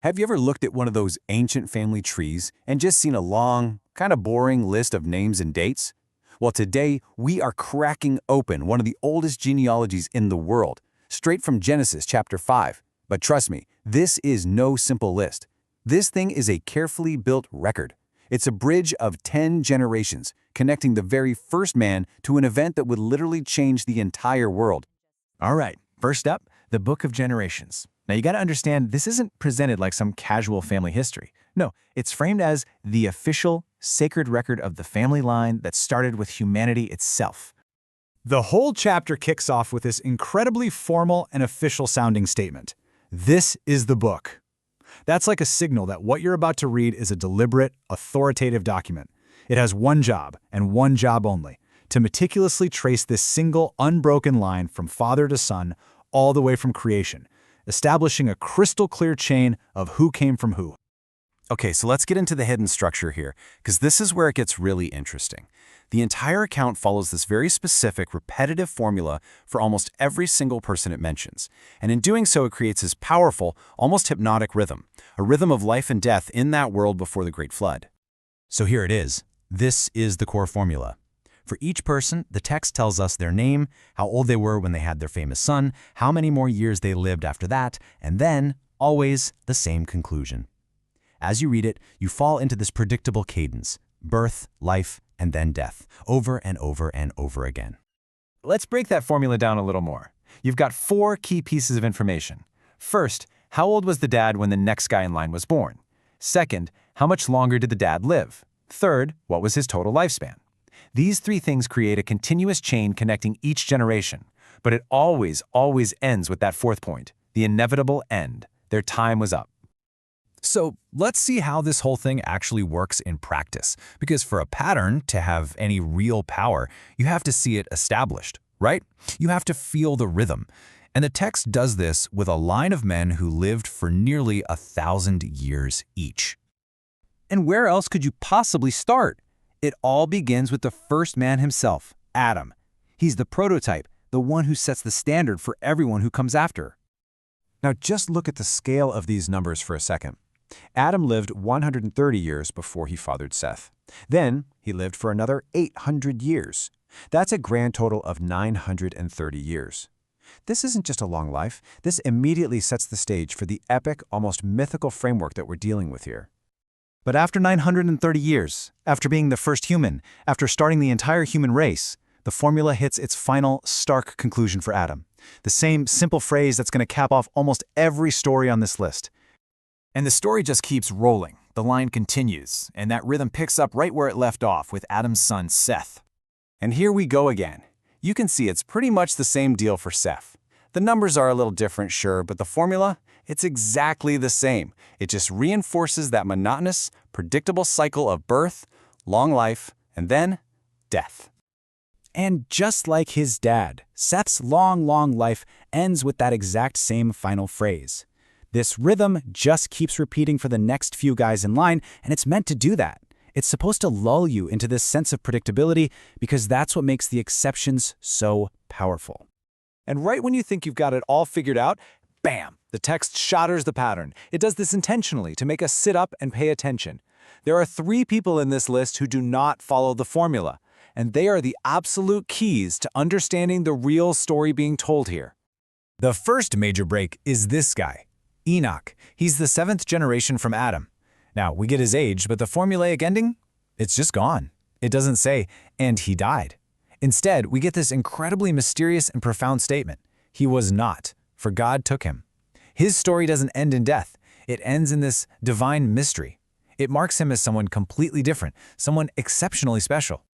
Have you ever looked at one of those ancient family trees and just seen a long, kind of boring list of names and dates? Well, today we are cracking open one of the oldest genealogies in the world, straight from Genesis chapter 5. But trust me, this is no simple list. This thing is a carefully built record. It's a bridge of 10 generations, connecting the very first man to an event that would literally change the entire world. All right, first up, the Book of Generations. Now you got to understand, this isn't presented like some casual family history. No, it's framed as the official, sacred record of the family line that started with humanity itself. The whole chapter kicks off with this incredibly formal and official-sounding statement. This is the book. That's like a signal that what you're about to read is a deliberate, authoritative document. It has one job, and one job only, to meticulously trace this single, unbroken line from father to son, all the way from creation, establishing a crystal-clear chain of who came from who. Okay, so let's get into the hidden structure here, because this is where it gets really interesting. The entire account follows this very specific, repetitive formula for almost every single person it mentions. And in doing so, it creates this powerful, almost hypnotic rhythm, a rhythm of life and death in that world before the Great Flood. So here it is. This is the core formula. For each person, the text tells us their name, how old they were when they had their famous son, how many more years they lived after that, and then, always, the same conclusion. As you read it, you fall into this predictable cadence: birth, life, and then death, over and over and over again. Let's break that formula down a little more. You've got 4 key pieces of information. First, how old was the dad when the next guy in line was born? Second, how much longer did the dad live? Third, what was his total lifespan? These 3 things create a continuous chain connecting each generation, but it always ends with that 4th point, the inevitable end. Their time was up. So let's see how this whole thing actually works in practice, because for a pattern to have any real power, you have to see it established, right? You have to feel the rhythm. And the text does this with a line of men who lived for nearly 1,000 years each. And where else could you possibly start? It all begins with the first man himself, Adam. He's the prototype, the one who sets the standard for everyone who comes after. Now just look at the scale of these numbers for a second. Adam lived 130 years before he fathered Seth. Then he lived for another 800 years. That's a grand total of 930 years. This isn't just a long life. This immediately sets the stage for the epic, almost mythical framework that we're dealing with here. But after 930 years, after being the first human, after starting the entire human race, the formula hits its final, stark conclusion for Adam. The same simple phrase that's going to cap off almost every story on this list. And the story just keeps rolling. The line continues, and that rhythm picks up right where it left off with Adam's son, Seth. And here we go again. You can see it's pretty much the same deal for Seth. The numbers are a little different, sure, but the formula, it's exactly the same. It just reinforces that monotonous, predictable cycle of birth, long life, and then death. And just like his dad, Seth's long life ends with that exact same final phrase. This rhythm just keeps repeating for the next few guys in line, and it's meant to do that. It's supposed to lull you into this sense of predictability because that's what makes the exceptions so powerful. And right when you think you've got it all figured out, bam, the text shatters the pattern. It does this intentionally to make us sit up and pay attention. There are 3 people in this list who do not follow the formula, and they are the absolute keys to understanding the real story being told here. The first major break is this guy, Enoch. He's the 7th generation from Adam. Now, we get his age, but the formulaic ending? It's just gone. It doesn't say, and he died. Instead, we get this incredibly mysterious and profound statement. He was not, for God took him. His story doesn't end in death. It ends in this divine mystery. It marks him as someone completely different, someone exceptionally special.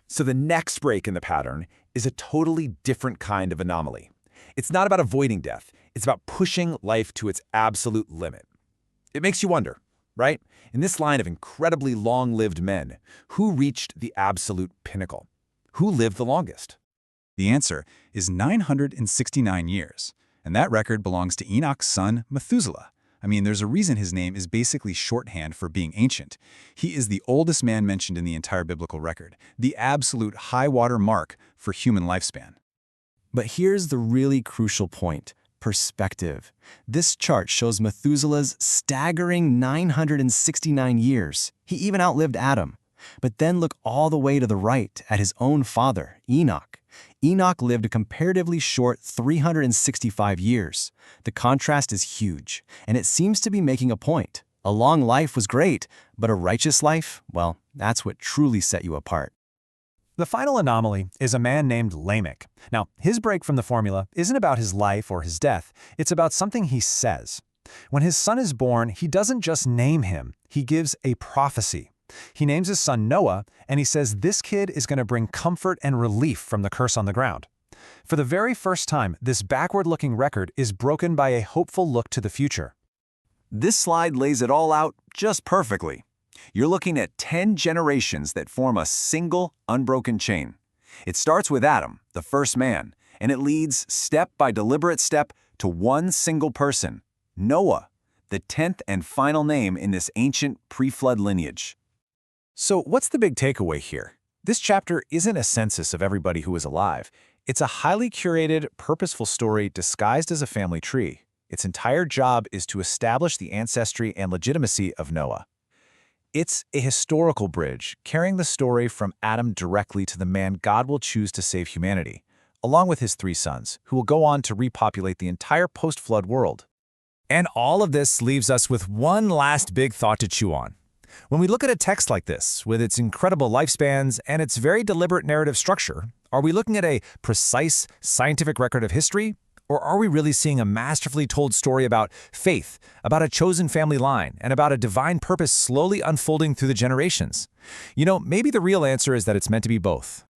So the next break in the pattern is a totally different kind of anomaly. It's not about avoiding death. It's about pushing life to its absolute limit. It makes you wonder, right? In this line of incredibly long-lived men, who reached the absolute pinnacle? Who lived the longest? The answer is 969 years, and that record belongs to Enoch's son, Methuselah. I mean, there's a reason his name is basically shorthand for being ancient. He is the oldest man mentioned in the entire biblical record, the absolute high-water mark for human lifespan. But here's the really crucial point. perspective. This chart shows Methuselah's staggering 969 years. He even outlived Adam. But then look all the way to the right at his own father, Enoch. Enoch lived a comparatively short 365 years. The contrast is huge, and it seems to be making a point. A long life was great, but a righteous life, well, that's what truly set you apart. The final anomaly is a man named Lamech. Now, his break from the formula isn't about his life or his death, it's about something he says. When his son is born, he doesn't just name him, he gives a prophecy. He names his son Noah, and he says this kid is going to bring comfort and relief from the curse on the ground. For the very first time, this backward-looking record is broken by a hopeful look to the future. This slide lays it all out just perfectly. You're looking at 10 generations that form a single, unbroken chain. It starts with Adam, the first man, and it leads step by deliberate step to one single person, Noah, the 10th and final name in this ancient pre-flood lineage. So what's the big takeaway here? This chapter isn't a census of everybody who was alive. It's a highly curated, purposeful story disguised as a family tree. Its entire job is to establish the ancestry and legitimacy of Noah. It's a historical bridge, carrying the story from Adam directly to the man God will choose to save humanity, along with his 3 sons, who will go on to repopulate the entire post-flood world. And all of this leaves us with one last big thought to chew on. When we look at a text like this, with its incredible lifespans and its very deliberate narrative structure, are we looking at a precise scientific record of history? Or are we really seeing a masterfully told story about faith, about a chosen family line, and about a divine purpose slowly unfolding through the generations? You know, maybe the real answer is that it's meant to be both.